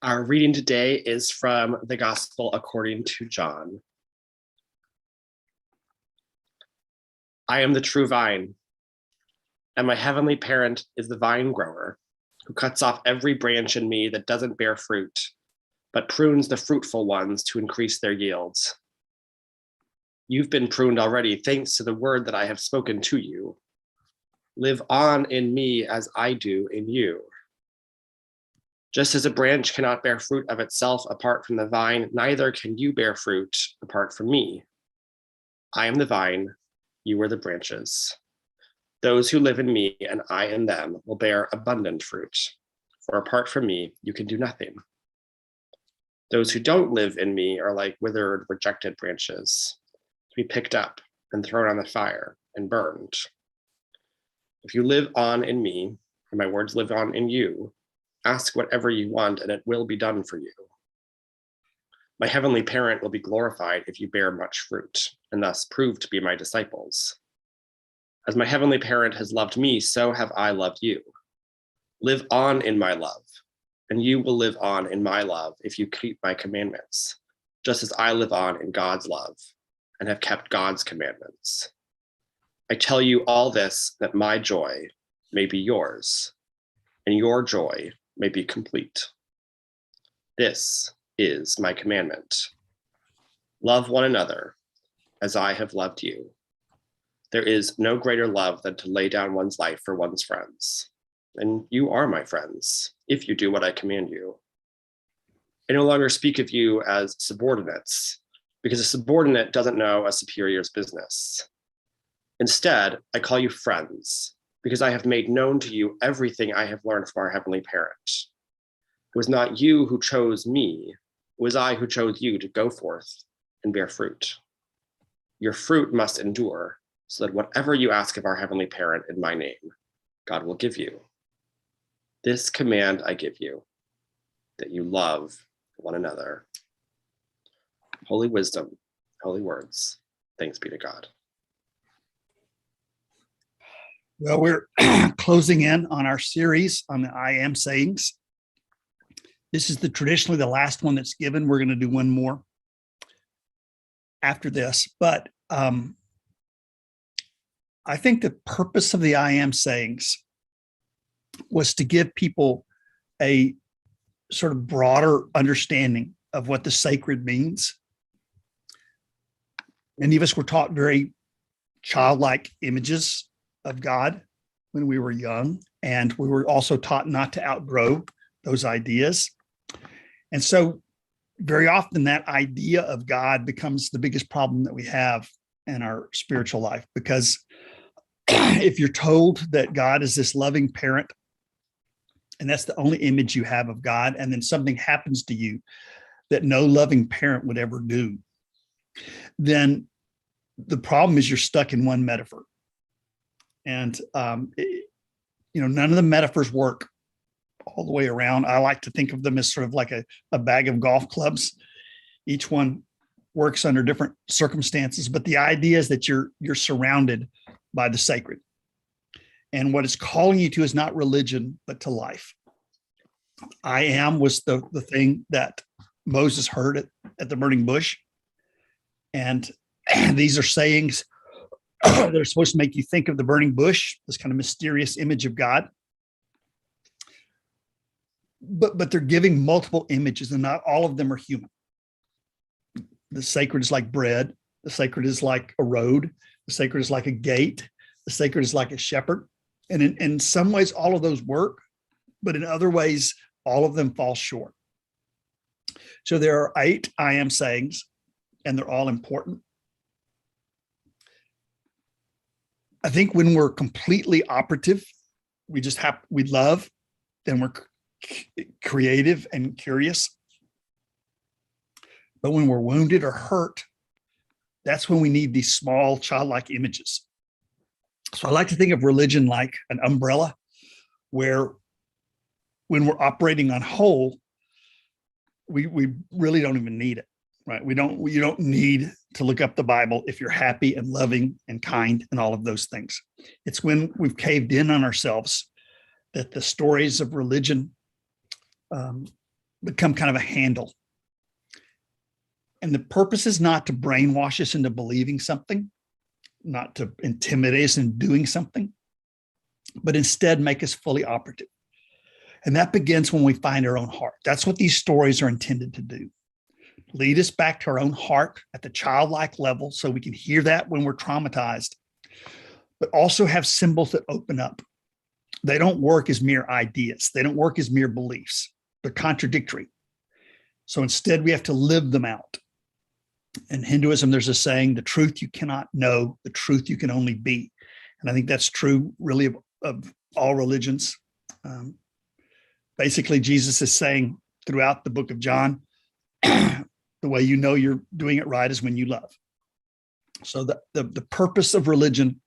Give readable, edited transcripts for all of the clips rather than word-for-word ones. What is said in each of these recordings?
Our reading today is from the Gospel according to John. I am the true vine, and my heavenly parent is the vine grower, who cuts off every branch in me that doesn't bear fruit, but prunes the fruitful ones to increase their yields. You've been pruned already thanks to the word that I have spoken to you. Live on in me as I do in you. Just as a branch cannot bear fruit of itself apart from the vine, neither can you bear fruit apart from me. I am the vine, you are the branches. Those who live in me and I in them will bear abundant fruit, for apart from me, you can do nothing. Those who don't live in me are like withered, rejected branches, to be picked up and thrown on the fire and burned. If you live on in me, and my words live on in you, ask whatever you want and it will be done for you. My heavenly parent will be glorified if you bear much fruit, and thus prove to be my disciples. As my heavenly parent has loved me, so have I loved you. Live on in my love, and you will live on in my love if you keep my commandments, just as I live on in God's love and have kept God's commandments. I tell you all this that my joy may be yours, and your joy may be complete. This is my commandment. Love one another as I have loved you. There is no greater love than to lay down one's life for one's friends. And you are my friends, if you do what I command you. I no longer speak of you as subordinates, because a subordinate doesn't know a superior's business. Instead, I call you friends, because I have made known to you everything I have learned from our heavenly parent. It was not you who chose me, it was I who chose you to go forth and bear fruit. Your fruit must endure, so that whatever you ask of our heavenly parent in my name, God will give you. This command I give you, that you love one another. Holy wisdom, holy words, thanks be to God. Well, we're closing in on our series on the I am sayings. This is traditionally the last one that's given. We're going to do one more after this. But I think the purpose of the I am sayings was to give people a sort of broader understanding of what the sacred means. Many of us were taught very childlike images of God when we were young, and we were also taught not to outgrow those ideas. And so very often that idea of God becomes the biggest problem that we have in our spiritual life, because if you're told that God is this loving parent, and that's the only image you have of God, and then something happens to you that no loving parent would ever do, then the problem is you're stuck in one metaphor. And, none of the metaphors work all the way around. I like to think of them as sort of like a bag of golf clubs. Each one works under different circumstances, but the idea is that you're surrounded by the sacred. And what it's calling you to is not religion, but to life. I am was the thing that Moses heard at the burning bush. And these are sayings that are supposed to make you think of the burning bush, this kind of mysterious image of God. But they're giving multiple images, and not all of them are human. The sacred is like bread. The sacred is like a road. The sacred is like a gate. The sacred is like a shepherd. And in some ways, all of those work, but in other ways, all of them fall short. So there are 8 I am sayings, and they're all important. I think when we're completely operative, we love, and we're creative and curious. But when we're wounded or hurt, that's when we need these small childlike images. So I like to think of religion like an umbrella, where when we're operating on whole, we really don't even need it, right? You don't need to look up the Bible if you're happy and loving and kind and all of those things. It's when we've caved in on ourselves that the stories of religion become kind of a handle. And the purpose is not to brainwash us into believing something, not to intimidate us into doing something, but instead make us fully operative. And that begins when we find our own heart. That's what these stories are intended to do. Lead us back to our own heart at the childlike level so we can hear that when we're traumatized, but also have symbols that open up. They don't work as mere ideas. They don't work as mere beliefs. They're contradictory. So instead, we have to live them out. In Hinduism, there's a saying, the truth you cannot know, the truth you can only be. And I think that's true really of all religions. Basically, Jesus is saying throughout the book of John, the way you know you're doing it right is when you love. So the purpose of religion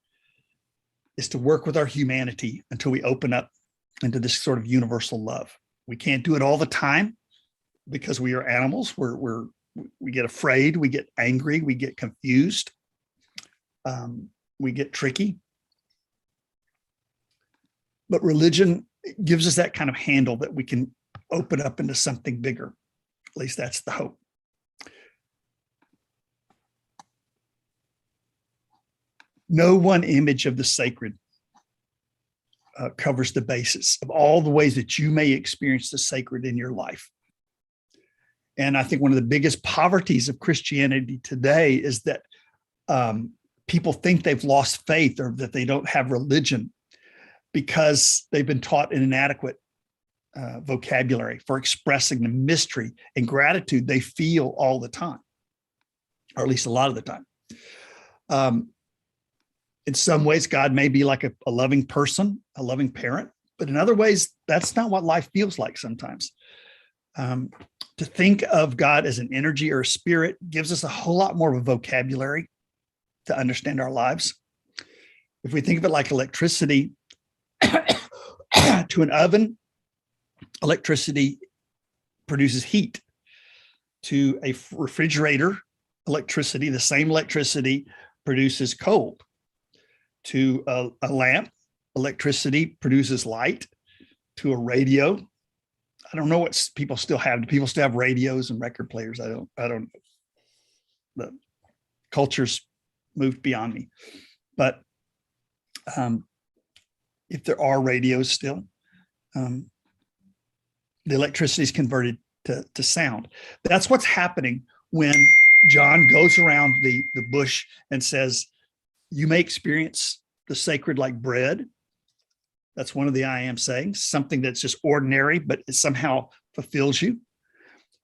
is to work with our humanity until we open up into this sort of universal love. We can't do it all the time because we are animals. We get afraid, we get angry, we get confused, we get tricky. But religion gives us that kind of handle that we can open up into something bigger. At least that's the hope. No one image of the sacred covers the basis of all the ways that you may experience the sacred in your life. And I think one of the biggest poverties of Christianity today is that people think they've lost faith or that they don't have religion because they've been taught an inadequate vocabulary for expressing the mystery and gratitude they feel all the time, or at least a lot of the time. In some ways, God may be like a loving person, a loving parent, but in other ways, that's not what life feels like sometimes. To think of God as an energy or a spirit gives us a whole lot more of a vocabulary to understand our lives. If we think of it like electricity, to an oven, electricity produces heat. To a refrigerator, electricity, the same electricity produces cold. To a lamp, electricity produces light. To a radio, I don't know what people still have. Do people still have radios and record players? I don't. The culture's moved beyond me. But if there are radios still, the electricity is converted to sound. That's what's happening when John goes around the bush and says, you may experience the sacred like bread. That's one of the I am sayings, something that's just ordinary, but it somehow fulfills you.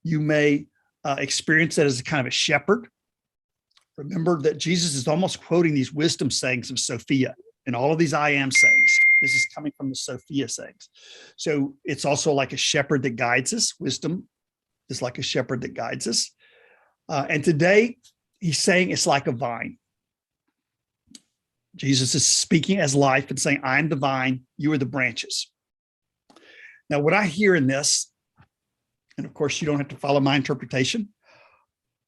You may experience that as a kind of a shepherd. Remember that Jesus is almost quoting these wisdom sayings of Sophia and all of these I am sayings. This is coming from the Sophia sayings. So it's also like a shepherd that guides us. Wisdom is like a shepherd that guides us. And today he's saying it's like a vine. Jesus is speaking as life and saying, I'm the vine, you are the branches. Now, what I hear in this, and of course, you don't have to follow my interpretation,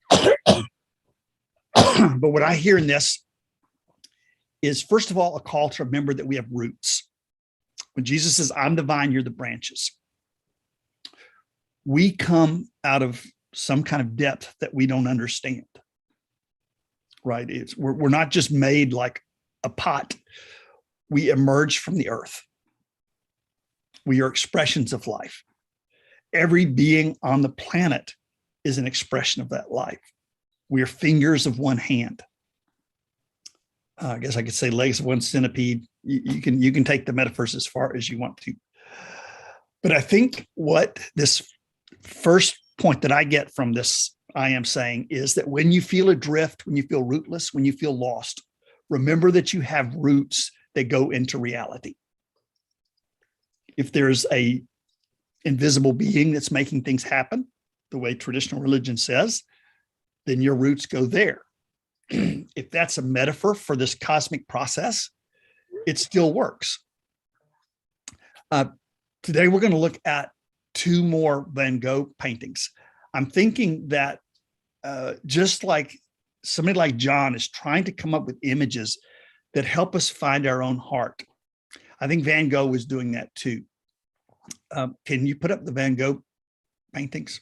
but what I hear in this is, first of all, a call to remember that we have roots. When Jesus says, I'm the vine, you're the branches, we come out of some kind of depth that we don't understand, right? We're not just made like a pot. We emerge from the earth. We are expressions of life. Every being on the planet is an expression of that life. We are fingers of one hand. I guess I could say legs of one centipede. You can take the metaphors as far as you want to. But I think what this first point that I get from this I am saying is that when you feel adrift, when you feel rootless, when you feel lost, remember that you have roots that go into reality. If there's a invisible being that's making things happen, the way traditional religion says, then your roots go there. If that's a metaphor for this cosmic process, it still works. Today, we're going to look at two more Van Gogh paintings. I'm thinking that just like somebody like John is trying to come up with images that help us find our own heart, I think Van Gogh was doing that too. Can you put up the Van Gogh paintings.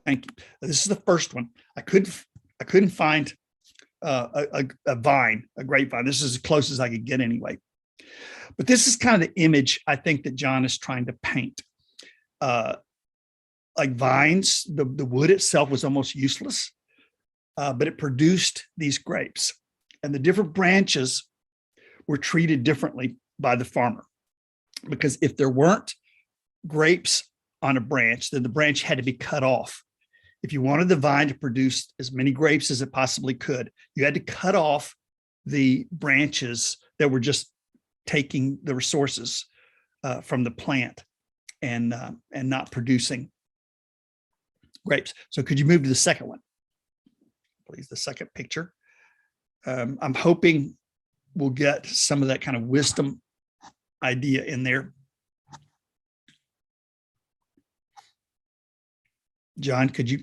Thank you. This is the first one. I couldn't find a vine, a grapevine. This is as close as I could get anyway. But this is kind of the image I think that John is trying to paint. Like vines, the wood itself was almost useless, but it produced these grapes. And the different branches were treated differently by the farmer. Because if there weren't grapes on a branch, then the branch had to be cut off. If you wanted the vine to produce as many grapes as it possibly could, you had to cut off the branches that were just taking the resources from the plant and not producing grapes. So could you move to the second one, please? The second picture. I'm hoping we'll get some of that kind of wisdom idea in there. John, could you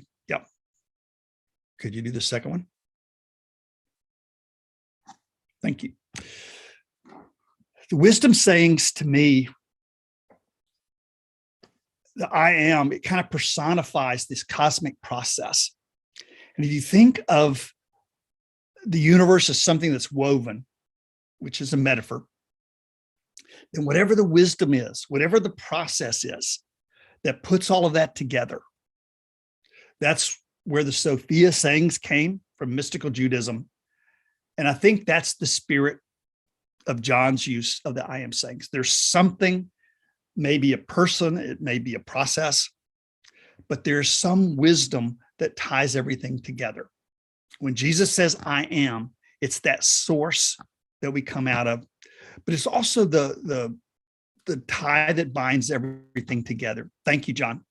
do the second one? Thank you. The wisdom sayings to me, the I am, it kind of personifies this cosmic process. And if you think of the universe as something that's woven, which is a metaphor, then whatever the wisdom is, whatever the process is that puts all of that together, that's where the Sophia sayings came from, mystical Judaism. And I think that's the spirit of John's use of the I am sayings. There's something, maybe a person, it may be a process, but there's some wisdom that ties everything together. When Jesus says I am, it's that source that we come out of, but it's also the tie that binds everything together. Thank you, John.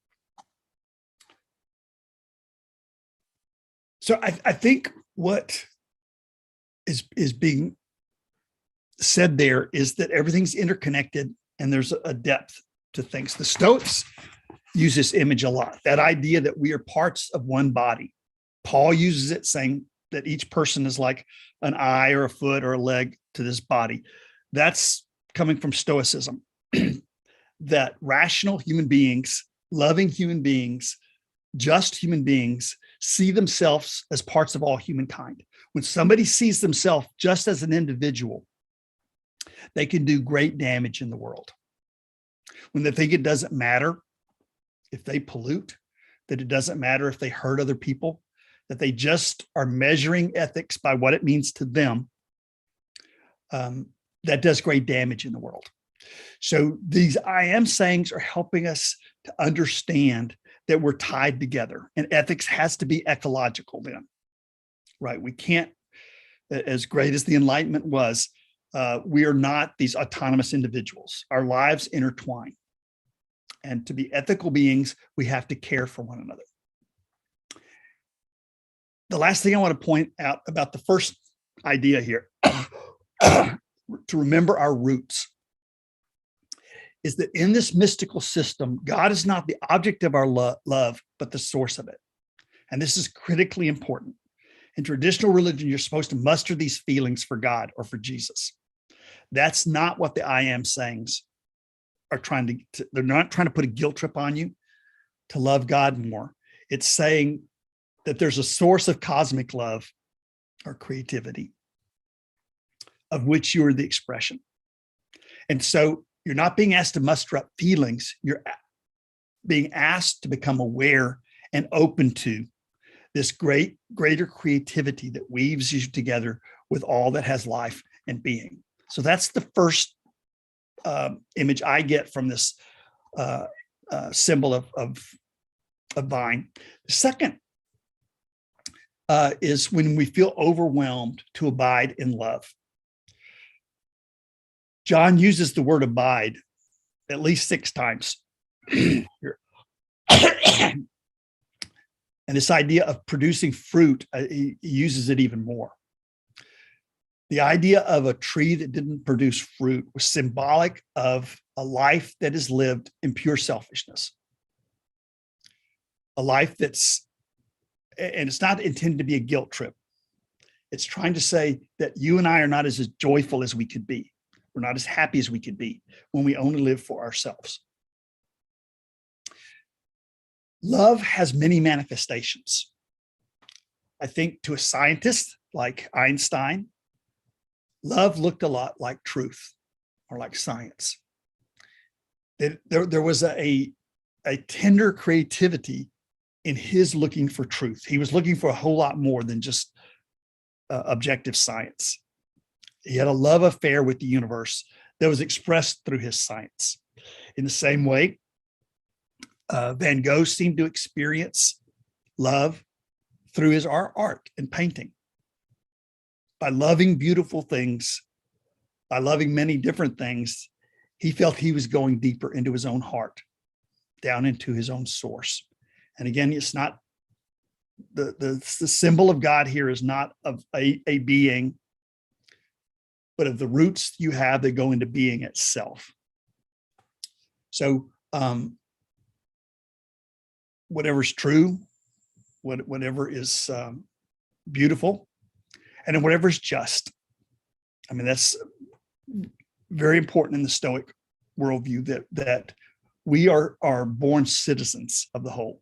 So I think what is being said there is that everything's interconnected and there's a depth to things. The Stoics use this image a lot, that idea that we are parts of one body. Paul uses it saying that each person is like an eye or a foot or a leg to this body. That's coming from Stoicism, that rational human beings, loving human beings, just human beings see themselves as parts of all humankind. When somebody sees themselves just as an individual, they can do great damage in the world. When they think it doesn't matter if they pollute, that it doesn't matter if they hurt other people, that they just are measuring ethics by what it means to them, that does great damage in the world. So these I am sayings are helping us to understand that we're tied together, and ethics has to be ecological then, right? We can't, as great as the Enlightenment was, we are not these autonomous individuals. Our lives intertwine. And to be ethical beings, we have to care for one another. The last thing I want to point out about the first idea here, to remember our roots, is that in this mystical system, God is not the object of our love, but the source of it. And this is critically important. In traditional religion, you're supposed to muster these feelings for God or for Jesus. That's not what the I am sayings are trying to, they're not trying to put a guilt trip on you to love God more. It's saying that there's a source of cosmic love or creativity of which you are the expression. And so you're not being asked to muster up feelings. You're being asked to become aware and open to this greater creativity that weaves you together with all that has life and being. So that's the first image I get from this symbol of vine. The second is when we feel overwhelmed, to abide in love. John uses the word abide at least 6 times. And this idea of producing fruit, he uses it even more. The idea of a tree that didn't produce fruit was symbolic of a life that is lived in pure selfishness. A life that's, and it's not intended to be a guilt trip. It's trying to say that you and I are not as joyful as we could be. We're not as happy as we could be when we only live for ourselves. Love has many manifestations. I think to a scientist like Einstein, love looked a lot like truth or like science. There was a tender creativity in his looking for truth. He was looking for a whole lot more than just objective science. He had a love affair with the universe that was expressed through his science. In the same way, Van Gogh seemed to experience love through his art and painting. By loving beautiful things, by loving many different things, he felt he was going deeper into his own heart, down into his own source. And again, it's not the symbol of God here is not of a being, but of the roots you have that go into being itself. So whatever's true, whatever is beautiful, and then whatever's just. I mean, that's very important in the Stoic worldview, that we are born citizens of the whole,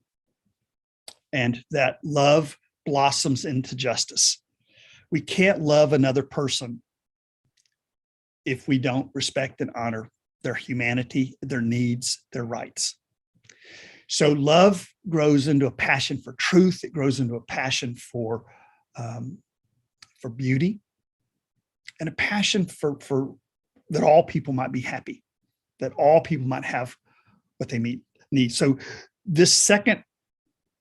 and that love blossoms into justice. We can't love another person if we don't respect and honor their humanity, their needs, their rights. So love grows into a passion for truth. It grows into a passion for beauty, and a passion for that all people might be happy, that all people might have what they need. So this second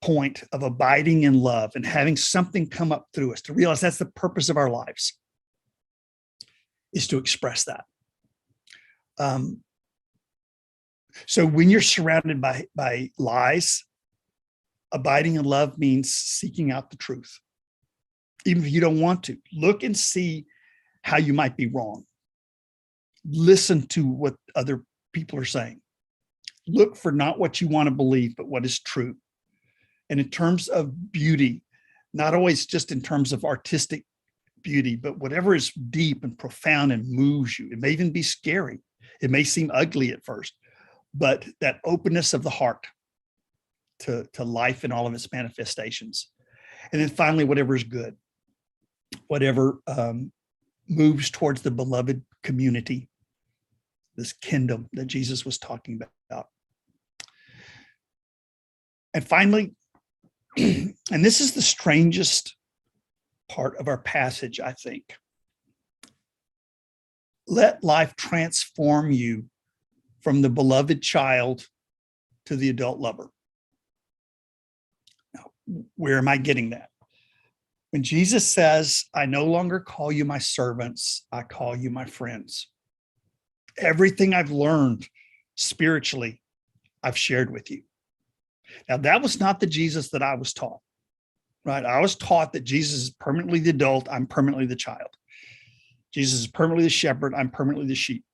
point of abiding in love and having something come up through us to realize that's the purpose of our lives is to express that. So when you're surrounded by lies, abiding in love means seeking out the truth. Even if you don't want to, look and see how you might be wrong. Listen to what other people are saying. Look for not what you want to believe, but what is true. And in terms of beauty, not always just in terms of artistic beauty, but whatever is deep and profound and moves you. It may even be scary. It may seem ugly at first, but that openness of the heart to life in all of its manifestations. And then finally, whatever is good, whatever moves towards the beloved community, this kingdom that Jesus was talking about. And finally, and this is the strangest part of our passage, I think. Let life transform you from the beloved child to the adult lover. Now, where am I getting that? When Jesus says, I no longer call you my servants, I call you my friends. Everything I've learned spiritually, I've shared with you. Now, that was not the Jesus that I was taught, right? I was taught that Jesus is permanently the adult, I'm permanently the child. Jesus is permanently the shepherd, I'm permanently the sheep.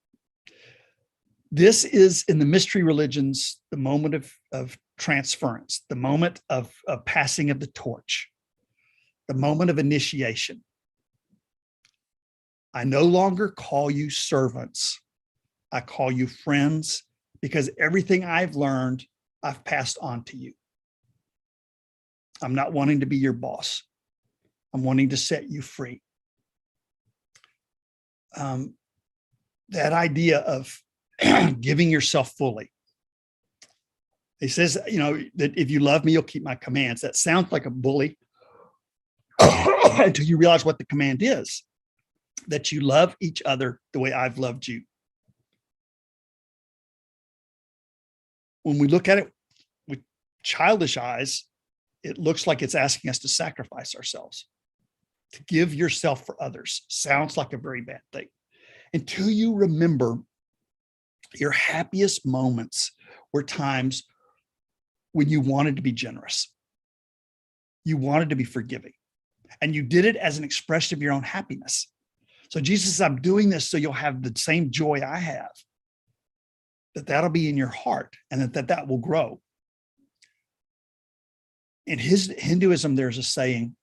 This is, in the mystery religions, the moment of transference, the moment of passing of the torch, the moment of initiation. I no longer call you servants. I call you friends, because everything I've learned, I've passed on to you. I'm not wanting to be your boss. I'm wanting to set you free. That idea of giving yourself fully. He says, that if you love me, you'll keep my commands. That sounds like a bully until you realize what the command is, that you love each other the way I've loved you. When we look at it with childish eyes, it looks like it's asking us to sacrifice ourselves, to give yourself for others. Sounds like a very bad thing. Until you remember your happiest moments were times when you wanted to be generous. You wanted to be forgiving. And you did it as an expression of your own happiness. So Jesus says, I'm doing this so you'll have the same joy I have. That'll be in your heart, and that will grow. In Hinduism, there's a saying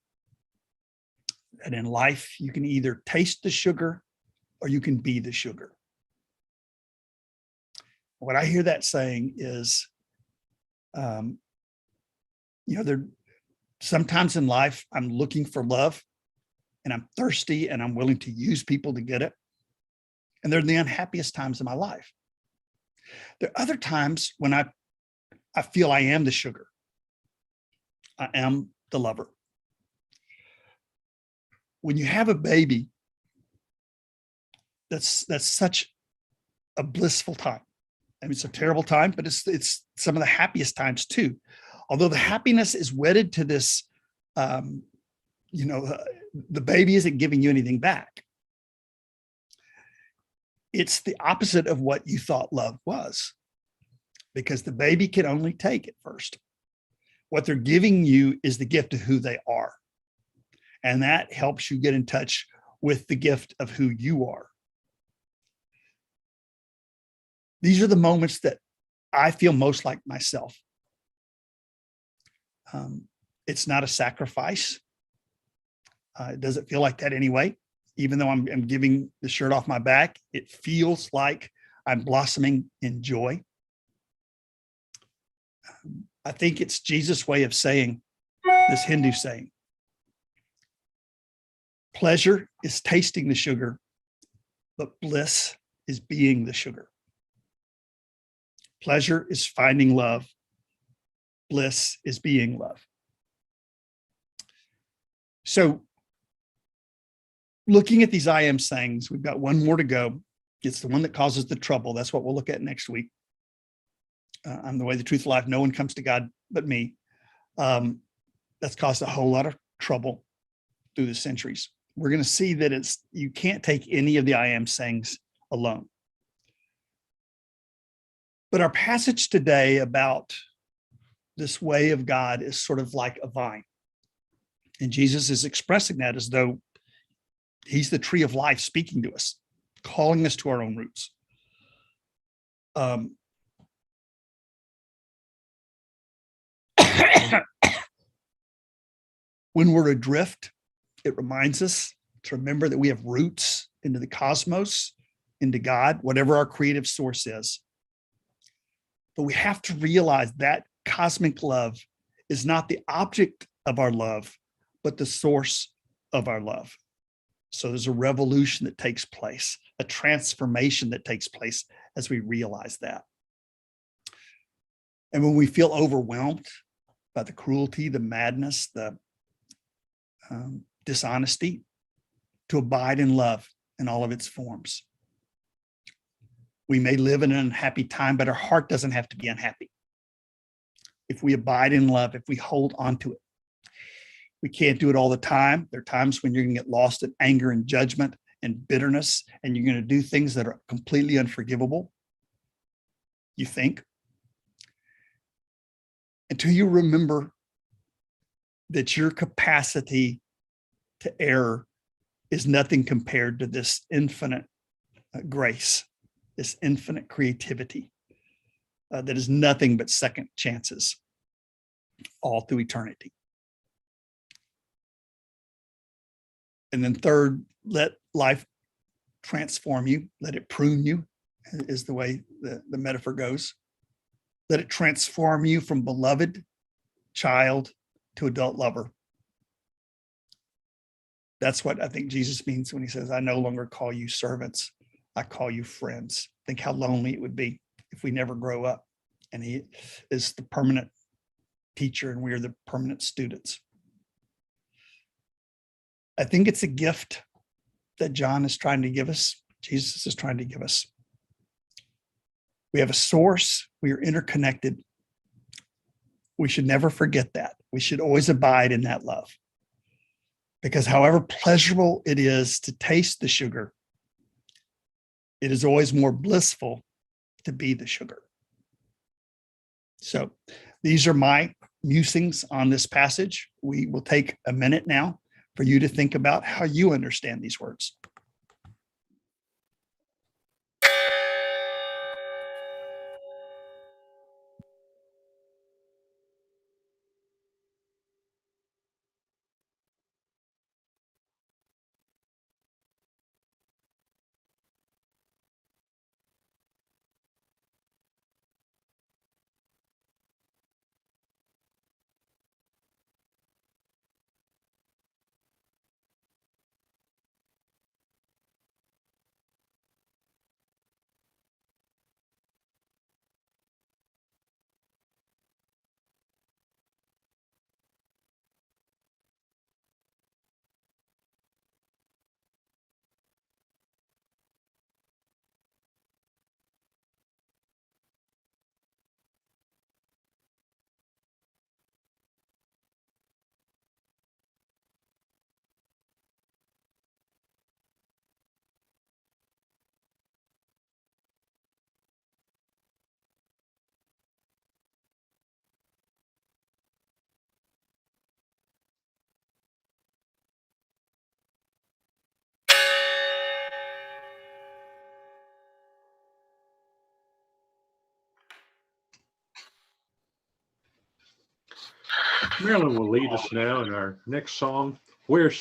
that in life, you can either taste the sugar or you can be the sugar. what I hear that saying is, there sometimes in life I'm looking for love and I'm thirsty and I'm willing to use people to get it. And they're the unhappiest times of my life. There are other times when I feel I am the sugar. I am the lover. When you have a baby, that's such a blissful time. I mean, it's a terrible time, but it's some of the happiest times too. Although the happiness is wedded to this, the baby isn't giving you anything back. It's the opposite of what you thought love was, because the baby can only take at first. What they're giving you is the gift of who they are. And that helps you get in touch with the gift of who you are. These are the moments that I feel most like myself. It's not a sacrifice. It doesn't feel like that anyway. Even though I'm giving the shirt off my back, it feels like I'm blossoming in joy. I think it's Jesus' way of saying this Hindu saying, pleasure is tasting the sugar, but bliss is being the sugar. Pleasure is finding love. Bliss is being love. So looking at these I am sayings, we've got one more to go. It's the one that causes the trouble. That's what we'll look at next week. I'm the way, the truth, life. No one comes to God but me. That's caused a whole lot of trouble through the centuries. We're going to see that you can't take any of the I am sayings alone. But our passage today about this way of God is sort of like a vine. And Jesus is expressing that as though he's the tree of life speaking to us, calling us to our own roots. When we're adrift, it reminds us to remember that we have roots into the cosmos, into God, whatever our creative source is. But we have to realize that cosmic love is not the object of our love, but the source of our love. So there's a revolution that takes place, a transformation that takes place as we realize that. And when we feel overwhelmed by the cruelty, the madness, the dishonesty, to abide in love in all of its forms. We may live in an unhappy time, but our heart doesn't have to be unhappy. If we abide in love, if we hold on to it. We can't do it all the time. There are times when you're going to get lost in anger and judgment and bitterness, and you're going to do things that are completely unforgivable, you think. Until you remember that your capacity to err is nothing compared to this infinite grace, this infinite creativity that is nothing but second chances all through eternity. And then third, let life transform you, let it prune you, is the way the metaphor goes. Let it transform you from beloved child to adult lover. That's what I think Jesus means when he says, I no longer call you servants, I call you friends. Think how lonely it would be if we never grow up. And he is the permanent teacher and we are the permanent students. I think it's a gift that John is trying to give us, Jesus is trying to give us. We have a source, we are interconnected. We should never forget that. We should always abide in that love. Because however pleasurable it is to taste the sugar, it is always more blissful to be the sugar. So these are my musings on this passage. We will take a minute now for you to think about how you understand these words. Marilyn will lead us now in our next song, Where's